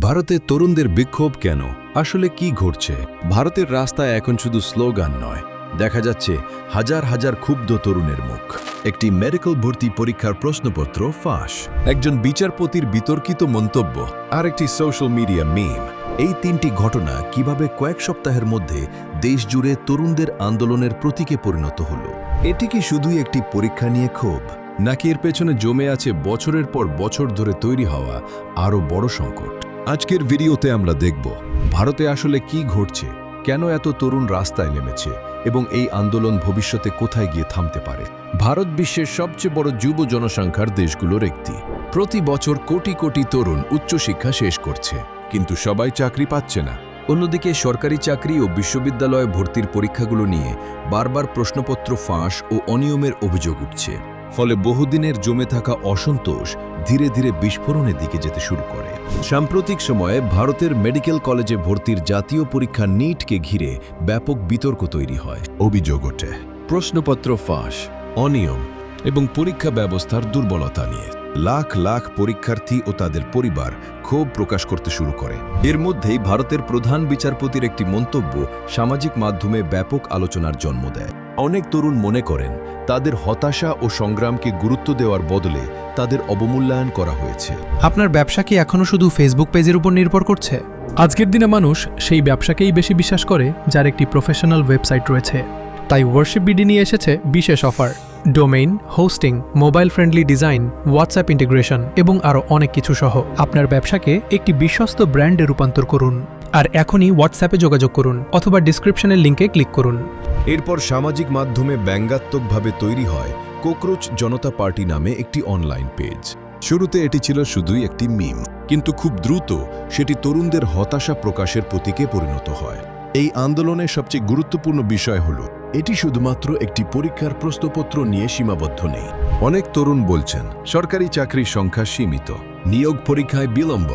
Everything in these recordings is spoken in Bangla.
ভারতে তরুণদের বিক্ষোভ কেন? আসলে কি ঘটছে? ভারতের রাস্তায় এখন শুধু স্লোগান নয়, দেখা যাচ্ছে হাজার হাজার ক্ষুব্ধ তরুণের মুখ। একটি মেডিকেল ভর্তি পরীক্ষার প্রশ্নপত্র ফাঁস, একজন বিচারপতির বিতর্কিত মন্তব্য, আর একটি সোশ্যাল মিডিয়া মিম। এই তিনটি ঘটনা কিভাবে কয়েক সপ্তাহের মধ্যে দেশ জুড়ে তরুণদের আন্দোলনের প্রতীকে পরিণত হলো? এটি কি শুধুই একটি পরীক্ষা নিয়ে ক্ষোভ, নাকি এর পেছনে জমে আছে বছরের পর বছর ধরে তৈরি হওয়া আরও বড় সংকট? আজকের ভিডিওতে আমরা দেখব ভারতে আসলে কি ঘটছে, কেন এত তরুণ রাস্তায় নেমেছে এবং এই আন্দোলন ভবিষ্যতে কোথায় গিয়ে থামতে পারে। ভারত বিশ্বের সবচেয়ে বড় যুব জনসংখ্যার দেশগুলোর একটি। প্রতি বছর কোটি কোটি তরুণ উচ্চশিক্ষা শেষ করছে, কিন্তু সবাই চাকরি পাচ্ছে না। অন্যদিকে সরকারি চাকরি ও বিশ্ববিদ্যালয়ে ভর্তির পরীক্ষাগুলো নিয়ে বারবার প্রশ্নপত্র ফাঁস ও অনিয়মের অভিযোগ উঠছে। ফলে বহুদিনের জমে থাকা অসন্তোষ ধীরে ধীরে বিস্ফোরণের দিকে যেতে শুরু করে। সাম্প্রতিক সময়ে ভারতের মেডিকেল কলেজে ভর্তির জাতীয় পরীক্ষা নিটকে ঘিরে ব্যাপক বিতর্ক তৈরি হয়। অভিযোগ ওঠে প্রশ্নপত্র ফাঁস, অনিয়ম এবং পরীক্ষা ব্যবস্থার দুর্বলতা নিয়ে। লাখ লাখ পরীক্ষার্থী ও তাদের পরিবার ক্ষোভ প্রকাশ করতে শুরু করে। এর মধ্যেই ভারতের প্রধান বিচারপতির একটি মন্তব্য সামাজিক মাধ্যমে ব্যাপক আলোচনার জন্ম দেয়। অনেক তরুণ মনে করেন তাদের হতাশা ও সংগ্রামকে গুরুত্ব দেওয়ার বদলে তাদের অবমূল্যায়ন করা হয়েছে। আপনার ব্যবসা কি এখনও শুধু ফেসবুক পেজের উপর নির্ভর করছে? আজকের দিনে মানুষ সেই ব্যবসাকেই বেশি বিশ্বাস করে যার একটি প্রফেশনাল ওয়েবসাইট রয়েছে। তাই ওয়ার্শিপ বিডি নিয়ে এসেছে বিশেষ offer. Domain, hosting, mobile friendly design, WhatsApp integration এবং আরও অনেক কিছু সহ আপনার ব্যবসাকে একটি বিশ্বস্ত ব্র্যান্ডে রূপান্তর করুন। আর এখনই হোয়াটসঅ্যাপে যোগাযোগ করুন অথবা ডিসক্রিপশনের লিঙ্কে ক্লিক করুন। এরপর সামাজিক মাধ্যমে ব্যঙ্গাত্মকভাবে তৈরি হয় কোকরোচ জনতা পার্টি নামে একটি অনলাইন পেজ। শুরুতে এটি ছিল শুধুই একটি মিম, কিন্তু খুব দ্রুত সেটি তরুণদের হতাশা প্রকাশের প্রতীকে পরিণত হয়। এই আন্দোলনের সবচেয়ে গুরুত্বপূর্ণ বিষয় হল এটি শুধুমাত্র একটি পরীক্ষার প্রশ্নপত্র নিয়ে সীমাবদ্ধ নেই। অনেক তরুণ বলছেন সরকারি চাকরির সংখ্যা সীমিত, নিয়োগ পরীক্ষায় বিলম্ব,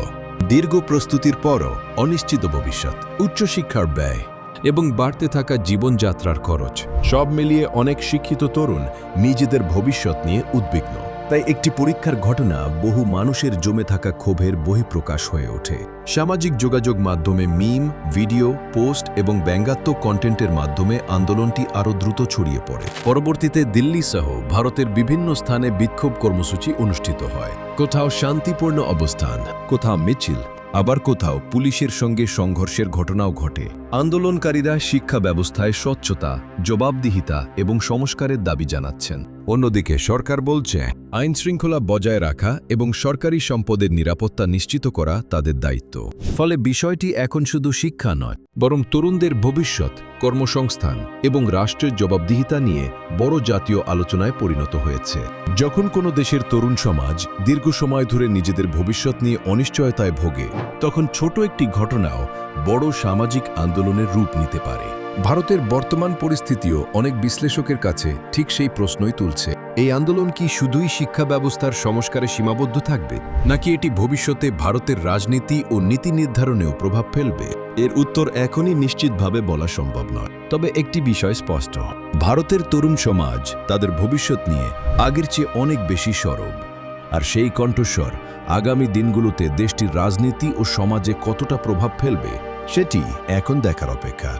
দীর্ঘ প্রস্তুতির পরও অনিশ্চিত ভবিষ্যৎ, উচ্চশিক্ষার ব্যয় এবং বাড়তে থাকা জীবনযাত্রার খরচ, সব মিলিয়ে অনেক শিক্ষিত তরুণ নিজেদের ভবিষ্যৎ নিয়ে উদ্বিগ্ন। তাই একটি পরীক্ষার ঘটনা বহু মানুষের জমে থাকা ক্ষোভের বহিঃপ্রকাশ হয়ে ওঠে। সামাজিক যোগাযোগ মাধ্যমে মিম, ভিডিও, পোস্ট এবং ব্যঙ্গাত্মক কন্টেন্টের মাধ্যমে আন্দোলনটি আরও দ্রুত ছড়িয়ে পড়ে। পরবর্তীতে দিল্লি সহ ভারতের বিভিন্ন স্থানে বিক্ষোভ কর্মসূচি অনুষ্ঠিত হয়। কোথাও শান্তিপূর্ণ অবস্থান, কোথাও মিছিল, আবার কোথাও পুলিশের সঙ্গে সংঘর্ষের ঘটনাও ঘটে। আন্দোলনকারীরা শিক্ষা ব্যবস্থায় স্বচ্ছতা, জবাবদিহিতা এবং সংস্কারের দাবি জানাচ্ছেন। অন্যদিকে সরকার বলছে আইন শৃঙ্খলা বজায় রাখা এবং সরকারি সম্পদের নিরাপত্তা নিশ্চিত করা তাদের দায়িত্ব। ফলে বিষয়টি এখন শুধু শিক্ষা নয়, বরং তরুণদের ভবিষ্যৎ, কর্মসংস্থান এবং রাষ্ট্রের জবাবদিহিতা নিয়ে বড় জাতীয় আলোচনায় পরিণত হয়েছে। যখন কোনো দেশের তরুণ সমাজ দীর্ঘ সময় ধরে নিজেদের ভবিষ্যৎ নিয়ে অনিশ্চয়তায় ভোগে, তখন ছোট একটি ঘটনাও বড় সামাজিক আন্দোলনের রূপ নিতে পারে। ভারতের বর্তমান পরিস্থিতিও অনেক বিশ্লেষকের কাছে ঠিক সেই প্রশ্নই তুলছে। এই আন্দোলন কি শুধুই শিক্ষা ব্যবস্থার সংস্কারে সীমাবদ্ধ থাকবে, নাকি এটি ভবিষ্যতে ভারতের রাজনীতি ও নীতি নির্ধারণেও প্রভাব ফেলবে? এর উত্তর এখনই নিশ্চিতভাবে বলা সম্ভব নয়। তবে একটি বিষয় স্পষ্ট, ভারতের তরুণ সমাজ তাদের ভবিষ্যৎ নিয়ে আগের চেয়ে অনেক বেশি সরব। আর সেই কণ্ঠস্বর আগামী দিনগুলোতে দেশটির রাজনীতি ও সমাজে কতটা প্রভাব ফেলবে, সেটি এখন দেখার অপেক্ষা।